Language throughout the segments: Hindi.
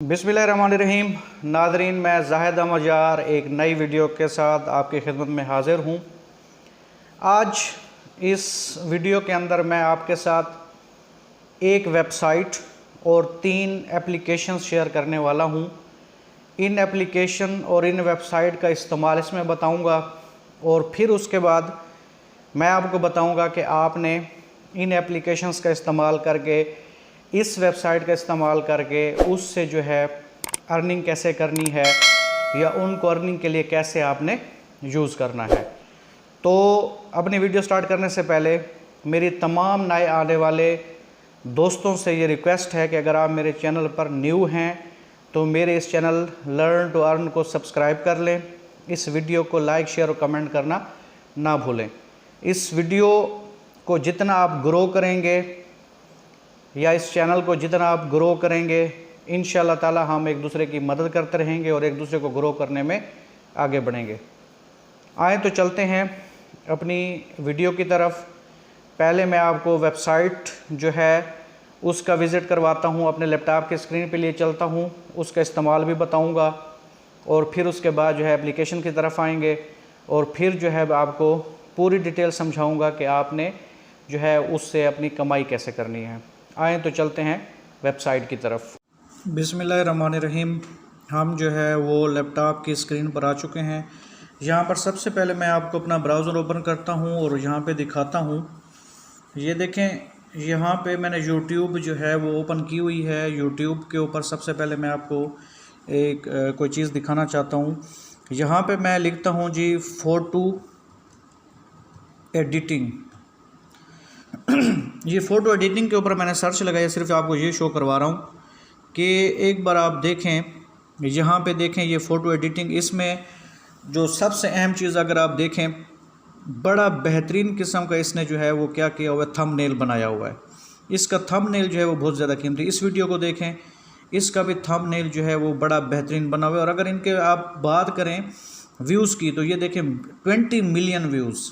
बिस्मिल्लाहिर्रहमानिर्रहीम। नाज़रीन, मैं ज़ाहिद अहमद यार एक नई वीडियो के साथ आपकी खिदमत में हाज़िर हूँ। आज इस वीडियो के अंदर मैं आपके साथ एक वेबसाइट और 3 एप्लीकेशन शेयर करने वाला हूँ। इन एप्लीकेशन और इन वेबसाइट का इस्तेमाल इसमें बताऊँगा और फिर उसके बाद मैं आपको बताऊँगा कि आपने इन एप्लीकेशंस का इस्तेमाल करके, इस वेबसाइट का इस्तेमाल करके उससे जो है अर्निंग कैसे करनी है या उनको अर्निंग के लिए कैसे आपने यूज़ करना है। तो अपनी वीडियो स्टार्ट करने से पहले मेरी तमाम नए आने वाले दोस्तों से ये रिक्वेस्ट है कि अगर आप मेरे चैनल पर न्यू हैं तो मेरे इस चैनल लर्न टू अर्न को सब्सक्राइब कर लें। इस वीडियो को लाइक, शेयर और कमेंट करना ना भूलें। इस वीडियो को जितना आप ग्रो करेंगे या इस चैनल को जितना आप ग्रो करेंगे, इंशाअल्लाह ताला हम एक दूसरे की मदद करते रहेंगे और एक दूसरे को ग्रो करने में आगे बढ़ेंगे। आए तो चलते हैं अपनी वीडियो की तरफ। पहले मैं आपको वेबसाइट जो है उसका विज़िट करवाता हूँ, अपने लैपटॉप की स्क्रीन पे लिए चलता हूँ, उसका इस्तेमाल भी बताऊँगा और फिर उसके बाद जो है एप्लीकेशन की तरफ आएंगे और फिर जो है आपको पूरी डिटेल समझाऊँगा कि आपने जो है उससे अपनी कमाई कैसे करनी है। आए तो चलते हैं वेबसाइट की तरफ। बिस्मिल्लाहिर्रहमानिर्रहीम। हम जो है वो लैपटॉप की स्क्रीन पर आ चुके हैं। यहाँ पर सबसे पहले मैं आपको अपना ब्राउज़र ओपन करता हूँ और यहाँ पे दिखाता हूँ। ये देखें, यहाँ पे मैंने यूट्यूब जो है वो ओपन की हुई है। यूट्यूब के ऊपर सबसे पहले मैं आपको एक कोई चीज़ दिखाना चाहता हूँ। यहाँ पे मैं लिखता हूँ जी फ़ोटो एडिटिंग। ये फ़ोटो एडिटिंग के ऊपर मैंने सर्च लगाया, सिर्फ आपको ये शो करवा रहा हूँ कि एक बार आप देखें, यहाँ पे देखें ये फ़ोटो एडिटिंग। इसमें जो सबसे अहम चीज़ अगर आप देखें, बड़ा बेहतरीन किस्म का इसने जो है वो क्या किया हुआ है, थंबनेल बनाया हुआ है। इसका थंबनेल जो है वो बहुत ज़्यादा कीमती। इस वीडियो को देखें, इसका भी थंबनेल जो है वो बड़ा बेहतरीन बना हुआ है। और अगर इनके आप बात करें व्यूज़ की तो ये देखें 20 मिलियन व्यूज़।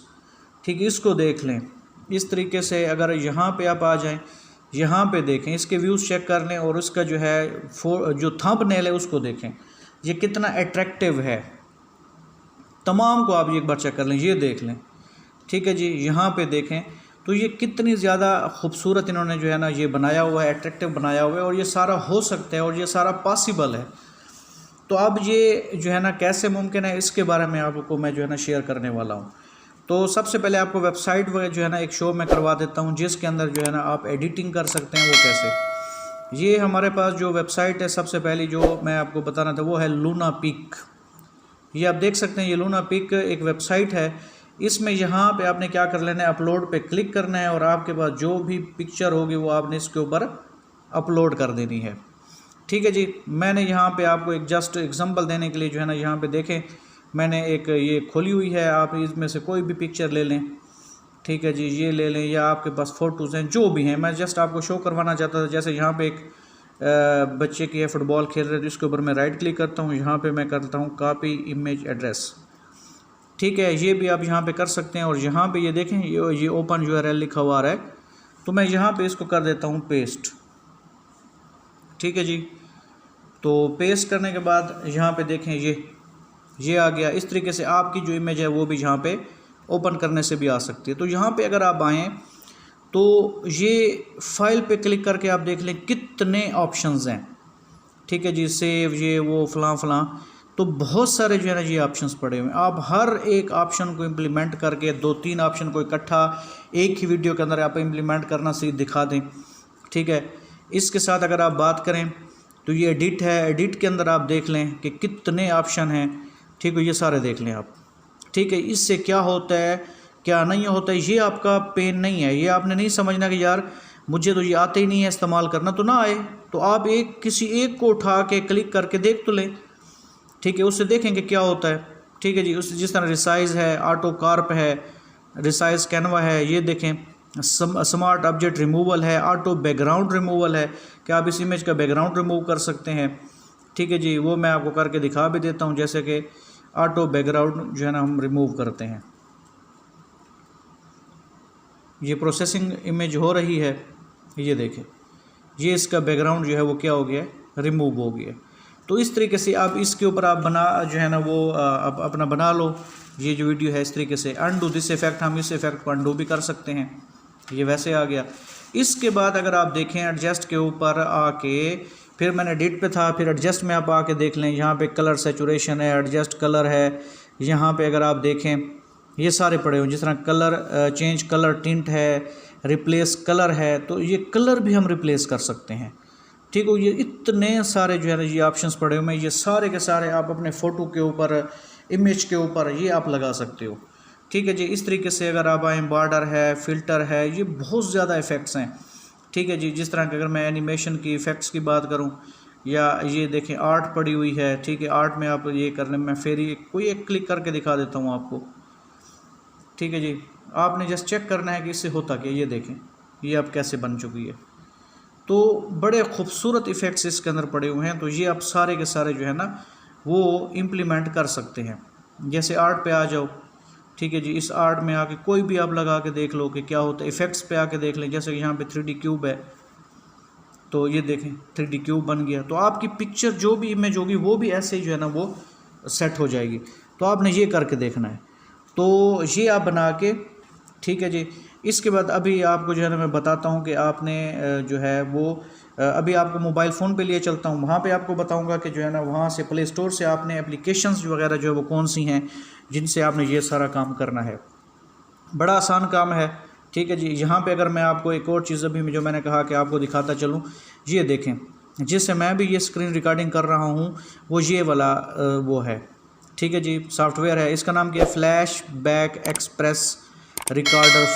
ठीक, इसको देख लें। इस तरीके से अगर यहाँ पे आप आ जाएं, यहाँ पे देखें, इसके व्यूज़ चेक कर लें और उसका जो है जो थंबनेल है उसको देखें, ये कितना अट्रैक्टिव है। तमाम को आप एक बार चेक कर लें, ये देख लें। ठीक है जी, यहाँ पे देखें तो ये कितनी ज़्यादा खूबसूरत इन्होंने जो है ना ये बनाया हुआ है, अट्रैक्टिव बनाया हुआ है और ये सारा हो सकता है और ये सारा पॉसिबल है। तो अब ये जो है ना कैसे मुमकिन है, इसके बारे में आपको मैं जो है ना शेयर करने वाला हूँ। तो सबसे पहले आपको वेबसाइट वगैरह जो है ना एक शो में करवा देता हूँ, जिसके अंदर जो है ना आप एडिटिंग कर सकते हैं। वो कैसे, ये हमारे पास जो वेबसाइट है सबसे पहली जो मैं आपको बताना था वो है लूना पिक। ये आप देख सकते हैं, ये लूना पिक एक वेबसाइट है। इसमें यहाँ पे आपने क्या कर लेना है, अपलोड पे क्लिक करना है और आपके पास जो भी पिक्चर होगी वो आपने इसके ऊपर अपलोड कर देनी है। ठीक है जी, मैंने यहाँ पे आपको एक जस्ट एग्जांपल देने के लिए जो है ना यहाँ पे देखें, मैंने एक ये खोली हुई है। आप इसमें से कोई भी पिक्चर ले लें, ठीक है जी, ये ले लें या आपके पास फ़ोटोज़ हैं जो भी हैं। मैं जस्ट आपको शो करवाना चाहता था। जैसे यहाँ पे एक बच्चे की है, फ़ुटबॉल खेल रहे थे, इसके ऊपर मैं राइट क्लिक करता हूँ, यहाँ पे मैं करता हूँ कॉपी इमेज एड्रेस। ठीक है, ये भी आप यहाँ पे कर सकते हैं। और यहाँ पे ये देखें, ये ओपन यूआरएल लिखा हुआ आ रहा है, तो मैं यहाँ पे इसको कर देता हूँ पेस्ट। ठीक है जी, तो पेस्ट करने के बाद यहाँ पे देखें ये आ गया। इस तरीके से आपकी जो इमेज है वो भी यहाँ पे ओपन करने से भी आ सकती है। तो यहाँ पे अगर आप आएँ तो ये फाइल पे क्लिक करके आप देख लें कितने ऑप्शंस हैं। ठीक है जी, सेव, ये वो फलां, तो बहुत सारे जो है ना ये ऑप्शंस पड़े हुए हैं। आप हर एक ऑप्शन को इम्प्लीमेंट करके 2-3 ऑप्शन को इकट्ठा एक ही वीडियो के अंदर आप इम्प्लीमेंट करना से दिखा दें। ठीक है, इसके साथ अगर आप बात करें तो ये एडिट है। एडिट के अंदर आप देख लें कि कितने ऑप्शन हैं। ठीक है, ये सारे देख लें आप। ठीक है, इससे क्या होता है क्या नहीं होता है, ये आपका पेन नहीं है। ये आपने नहीं समझना कि यार मुझे तो ये आते ही नहीं है इस्तेमाल करना, तो ना आए तो आप किसी एक को उठा के क्लिक करके देख तो लें। ठीक है, उससे देखेंगे क्या होता है। ठीक है जी, उस जिस तरह रिसाइज़ है, ऑटो कार्प है, रिसाइज़ कैनवा है, ये देखें, स्मार्ट ऑब्जेक्ट रिमूवल है, ऑटो बैकग्राउंड रिमूवल है कि आप इस इमेज का बैकग्राउंड रिमूव कर सकते हैं। ठीक है जी, वो मैं आपको करके दिखा भी देता हूँ, जैसे कि ऑटो बैकग्राउंड जो है ना हम रिमूव करते हैं। ये प्रोसेसिंग इमेज हो रही है, ये देखें, ये इसका बैकग्राउंड जो है वो क्या हो गया है, रिमूव हो गया। तो इस तरीके से आप इसके ऊपर आप बना जो है ना वो आप अपना बना लो। ये जो वीडियो है इस तरीके से अनडू दिस इफेक्ट, हम इस इफेक्ट को अनडू भी कर सकते हैं। ये वैसे आ गया। इसके बाद अगर आप देखें एडजस्ट के ऊपर आके, फिर मैंने एडिट पे था, फिर एडजस्ट में आप आके देख लें, यहाँ पे कलर सैचुरेशन है, एडजस्ट कलर है, यहाँ पे अगर आप देखें ये सारे पड़े हुए, जिस तरह कलर चेंज कलर टिंट है, रिप्लेस कलर है, तो ये कलर भी हम रिप्लेस कर सकते हैं। ठीक हो, ये इतने सारे जो है ना ये ऑप्शंस पड़े हुए हैं, ये सारे के सारे आप अपने फ़ोटो के ऊपर, इमेज के ऊपर ये आप लगा सकते हो। ठीक है जी। इस तरीके से अगर आप आएँ, बॉर्डर है, फ़िल्टर है, ये बहुत ज़्यादा इफ़ेक्ट्स हैं। ठीक है जी। जिस तरह के अगर मैं एनिमेशन की इफ़ेक्ट्स की बात करूं, या ये देखें आर्ट पड़ी हुई है। ठीक है, आर्ट में आप ये करने, मैं फिर कोई एक क्लिक करके दिखा देता हूं आपको। ठीक है जी। आपने जस्ट चेक करना है कि इससे होता क्या। ये देखें ये अब कैसे बन चुकी है। तो बड़े खूबसूरत इफ़ेक्ट्स इसके अंदर पड़े हुए हैं। तो ये आप सारे के सारे जो है ना वो इम्प्लीमेंट कर सकते हैं। जैसे आर्ट पे आ जाओ। ठीक है जी। इस आर्ट में आके कोई भी आप लगा के देख लो कि क्या होता है। इफ़ेक्ट्स पे आके देख लें, जैसे यहाँ पे 3D क्यूब है, तो ये देखें 3D क्यूब बन गया। तो आपकी पिक्चर जो भी इमेज होगी वो भी ऐसे ही जो है ना वो सेट हो जाएगी। तो आपने ये करके देखना है। तो ये आप बना के, ठीक है जी। इसके बाद अभी आपको जो है ना मैं बताता हूँ कि आपने जो है वो अभी आपको मोबाइल फ़ोन पे लिए चलता हूँ, वहाँ पे आपको बताऊँगा कि जो है ना वहाँ से प्ले स्टोर से आपने एप्लीकेशंस वगैरह जो है वो कौन सी हैं जिनसे आपने ये सारा काम करना है। बड़ा आसान काम है। ठीक है जी। यहाँ पे अगर मैं आपको एक और चीज़ अभी जो मैंने कहा कि आपको दिखाता चलूँ, ये देखें जिससे मैं भी ये स्क्रीन रिकॉर्डिंग कर रहा हूँ वो ये वाला वो है। ठीक है जी। सॉफ्टवेयर है, इसका नाम क्या है, फ्लैश बैक एक्सप्रेस रिकॉर्डर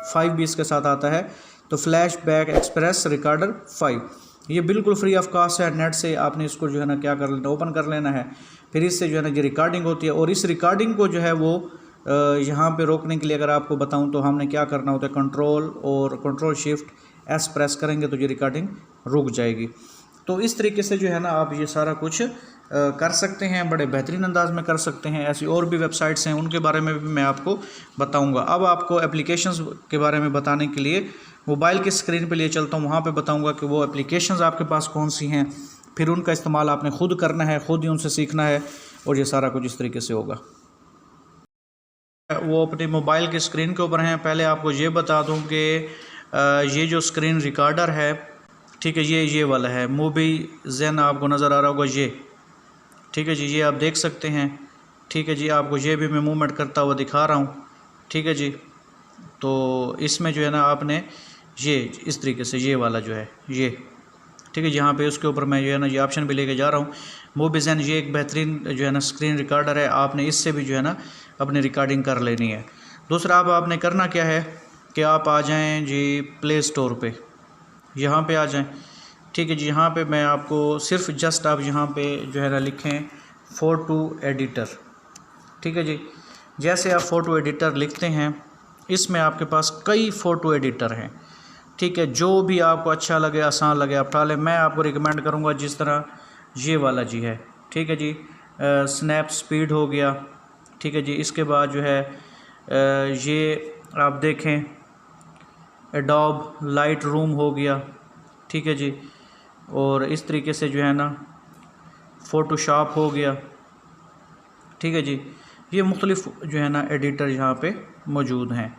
5 भी इसके साथ आता है। तो फ्लैश बैक एक्सप्रेस रिकॉर्डर 5 ये बिल्कुल फ्री ऑफ कॉस्ट है। नेट से आपने इसको जो है ना क्या कर लेना, ओपन कर लेना है। फिर इससे जो है ना ये रिकॉर्डिंग होती है। और इस रिकॉर्डिंग को जो है वो यहाँ पे रोकने के लिए अगर आपको बताऊँ तो हमने क्या करना होता है, कंट्रोल शिफ्ट एस प्रेस करेंगे तो ये रिकॉर्डिंग रुक जाएगी। तो इस तरीके से जो है ना आप ये सारा कुछ कर सकते हैं, बड़े बेहतरीन अंदाज में कर सकते हैं। ऐसी और भी वेबसाइट्स हैं, उनके बारे में भी मैं आपको बताऊंगा। अब आपको एप्लीकेशंस के बारे में बताने के लिए मोबाइल की स्क्रीन पे लिए चलता हूँ, वहाँ पे बताऊंगा कि वो एप्लीकेशंस आपके पास कौन सी हैं। फिर उनका इस्तेमाल आपने खुद करना है, खुद ही उनसे सीखना है, और ये सारा कुछ इस तरीके से होगा। वो अपने मोबाइल की स्क्रीन के ऊपर हैं। पहले आपको ये बता दूँ कि ये जो स्क्रीन रिकॉर्डर है, ठीक है, ये वाला है, मूवी ज़ेन आपको नज़र आ रहा होगा ये। ठीक है जी। ये आप देख सकते हैं। ठीक है जी। आपको ये भी मैं मूवमेंट करता हुआ दिखा रहा हूँ। ठीक है जी। तो इसमें जो है ना आपने ये इस तरीके से ये वाला जो है ये, ठीक है, यहाँ पे उसके ऊपर मैं जो है ना ये ऑप्शन भी लेके जा रहा हूँ। मूवी ज़ेन ये एक बेहतरीन जो है ना स्क्रीन रिकॉर्डर है। आपने इससे भी जो है ना अपनी रिकॉर्डिंग कर लेनी है। दूसरा अब आपने करना क्या है कि आप आ जाएँ जी प्ले स्टोर पे, यहाँ पे आ जाएँ। ठीक है जी। यहाँ पे मैं आपको सिर्फ जस्ट आप यहाँ पे जो है ना लिखें फ़ोटो एडिटर। ठीक है जी। जैसे आप फ़ोटो एडिटर लिखते हैं, इसमें आपके पास कई फ़ोटो एडिटर हैं। ठीक है, जो भी आपको अच्छा लगे, आसान लगे, आप डालें। मैं आपको रिकमेंड करूँगा जिस तरह ये वाला जी है। ठीक है जी। स्नैप स्पीड हो गया। ठीक है जी। इसके बाद जो है ये आप देखें एडोब लाइट रूम हो गया। ठीक है जी। और इस तरीके से जो है ना फ़ोटोशॉप हो गया। ठीक है जी। ये मुख्तलिफ जो है ना एडिटर यहाँ पे मौजूद हैं।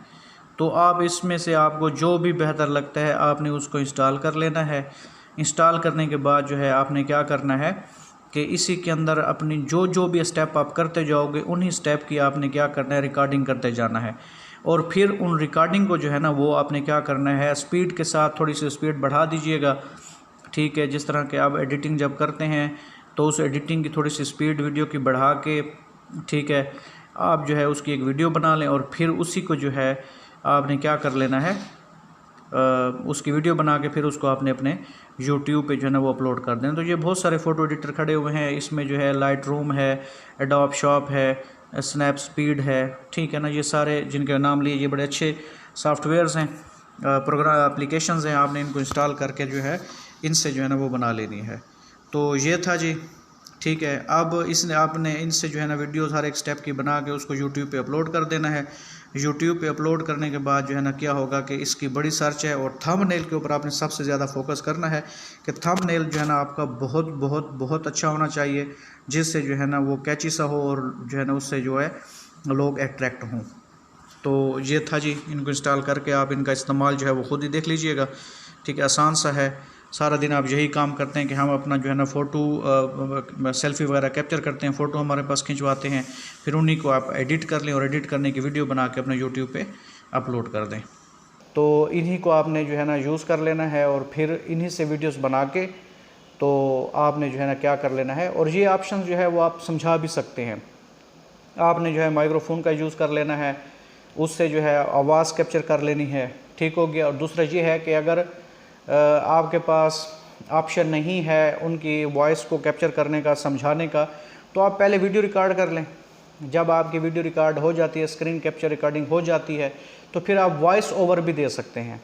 तो आप इसमें से आपको जो भी बेहतर लगता है आपने उसको इंस्टॉल कर लेना है। इंस्टॉल करने के बाद जो है आपने क्या करना है कि इसी के अंदर अपनी जो भी स्टेप आप करते जाओगे, उन्हीं स्टेप की आपने क्या करना है, रिकॉर्डिंग करते जाना है। और फिर उन रिकॉर्डिंग को जो है ना वो आपने क्या करना है, स्पीड के साथ थोड़ी सी स्पीड बढ़ा दीजिएगा। ठीक है, जिस तरह के आप एडिटिंग जब करते हैं तो उस एडिटिंग की थोड़ी सी स्पीड वीडियो की बढ़ा के, ठीक है, आप जो है उसकी एक वीडियो बना लें। और फिर उसी को जो है आपने क्या कर लेना है, उसकी वीडियो बना के फिर उसको आपने अपने YouTube पे जो है ना वो अपलोड कर देना। तो ये बहुत सारे फ़ोटो एडिटर खड़े हुए हैं। इसमें जो है लाइट रूम है, एडोब शॉप है, स्नैप स्पीड है। ठीक है ना, ये सारे जिनके नाम लिए ये बड़े अच्छे सॉफ्टवेयर्स हैं, प्रोग्राम एप्लीकेशंस हैं। आपने इनको इंस्टॉल करके जो है इनसे जो है ना वो बना लेनी है। तो ये था जी। ठीक है, अब इसने आपने इनसे जो है ना वीडियोज़ हर एक स्टेप की बना के उसको YouTube पे अपलोड कर देना है। यूट्यूब पे अपलोड करने के बाद जो है ना क्या होगा कि इसकी बड़ी सर्च है, और थंबनेल के ऊपर आपने सबसे ज़्यादा फोकस करना है कि थंबनेल जो है ना आपका बहुत बहुत बहुत अच्छा होना चाहिए, जिससे जो है ना वो कैची सा हो और जो है ना उससे जो है लोग अट्रैक्ट हों। तो ये था जी, इनको इंस्टॉल करके आप इनका इस्तेमाल जो है वो ख़ुद ही देख लीजिएगा। ठीक है, आसान सा है। सारा दिन आप यही काम करते हैं कि हम अपना जो है ना फ़ोटो सेल्फ़ी वगैरह कैप्चर करते हैं, फ़ोटो हमारे पास खिंचवाते हैं, फिर उन्हीं को आप एडिट कर लें और एडिट करने की वीडियो बना के अपने यूट्यूब पे अपलोड कर दें। तो इन्हीं को आपने जो है ना यूज़ कर लेना है, और फिर इन्हीं से वीडियोस बना के तो आपने जो है ना क्या कर लेना है। और ये ऑप्शन जो है वो आप समझा भी सकते हैं। आपने जो है माइक्रोफोन का यूज़ कर लेना है, उससे जो है आवाज़ कैप्चर कर लेनी है। ठीक हो गया। और दूसरा ये है कि अगर आपके पास ऑप्शन नहीं है उनकी वॉइस को कैप्चर करने का, समझाने का, तो आप पहले वीडियो रिकॉर्ड कर लें। जब आपकी वीडियो रिकॉर्ड हो जाती है, स्क्रीन कैप्चर रिकॉर्डिंग हो जाती है, तो फिर आप वॉइस ओवर भी दे सकते हैं।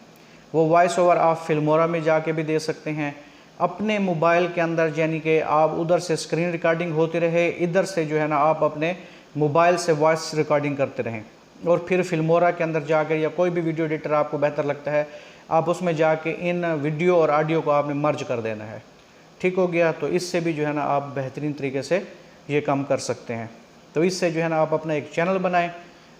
वो वॉइस ओवर आप फिल्मोरा में जाके भी दे सकते हैं, अपने मोबाइल के अंदर, यानी कि आप उधर से स्क्रीन रिकॉर्डिंग होती रहे, इधर से जो है ना आप अपने मोबाइल से वॉइस रिकॉर्डिंग करते रहें। और फिर फिल्मोरा के अंदर जाकर, या कोई भी वीडियो एडिटर आपको बेहतर लगता है, आप उसमें जाके इन वीडियो और ऑडियो को आपने मर्ज कर देना है। ठीक हो गया। तो इससे भी जो है ना आप बेहतरीन तरीके से ये काम कर सकते हैं। तो इससे जो है ना आप अपना एक चैनल बनाएं।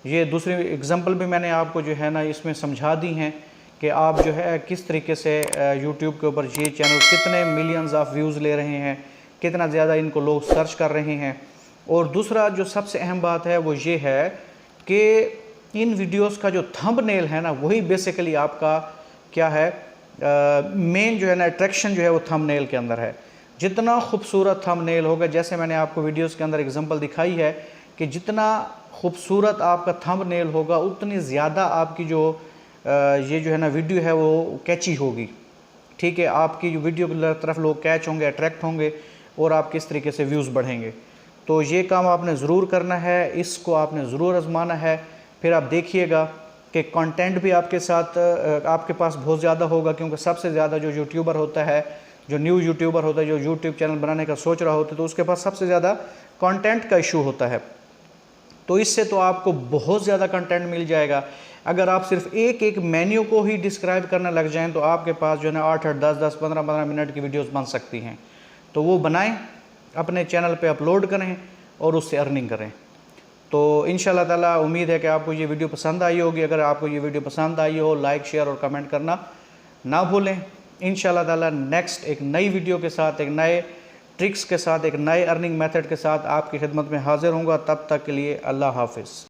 ये दूसरी एग्जांपल भी मैंने आपको जो है ना इसमें समझा दी हैं कि आप जो है किस तरीके से यूट्यूब के ऊपर ये चैनल कितने मिलियंस ऑफ व्यूज़ ले रहे हैं, कितना ज़्यादा इनको लोग सर्च कर रहे हैं। और दूसरा जो सबसे अहम बात है वो ये है कि इन वीडियोस का जो थंबनेल है ना, वही बेसिकली आपका क्या है, मेन जो है ना अट्रैक्शन जो है वो थंबनेल के अंदर है। जितना खूबसूरत थंबनेल होगा, जैसे मैंने आपको वीडियोस के अंदर एग्जांपल दिखाई है कि जितना खूबसूरत आपका थंबनेल होगा, उतनी ज़्यादा आपकी जो ये जो है ना वीडियो है वो कैची होगी। ठीक है, आपकी जो वीडियो की तरफ लोग कैच होंगे, अट्रैक्ट होंगे, और आपके इस तरीके से व्यूज़ बढ़ेंगे। तो ये काम आपने ज़रूर करना है, इसको आपने ज़रूर आजमाना है। फिर आप देखिएगा कि कंटेंट भी आपके साथ आपके पास बहुत ज़्यादा होगा, क्योंकि सबसे ज़्यादा जो यूट्यूबर होता है, जो न्यू यूट्यूबर होता है, जो यूट्यूब चैनल बनाने का सोच रहा होता है, तो उसके पास सबसे ज़्यादा कंटेंट का इशू होता है। तो इससे तो आपको बहुत ज़्यादा कंटेंट मिल जाएगा। अगर आप सिर्फ एक एक मेन्यू को ही डिस्क्राइब करने लग जाएं, तो आपके पास जो है ना 8-8, 10-10, 15-15 मिनट की वीडियोस बन सकती हैं। तो वो बनाएं, अपने चैनल पे अपलोड करें और उससे अर्निंग करें। तो इंशाल्लाह ताला उम्मीद है कि आपको ये वीडियो पसंद आई होगी। अगर आपको ये वीडियो पसंद आई हो, लाइक, शेयर और कमेंट करना ना भूलें। इंशाल्लाह ताला नेक्स्ट एक नई वीडियो के साथ, एक नए ट्रिक्स के साथ, एक नए अर्निंग मेथड के साथ आपकी खिदमत में हाजिर होऊंगा। तब तक के लिए अल्लाह हाफिज़।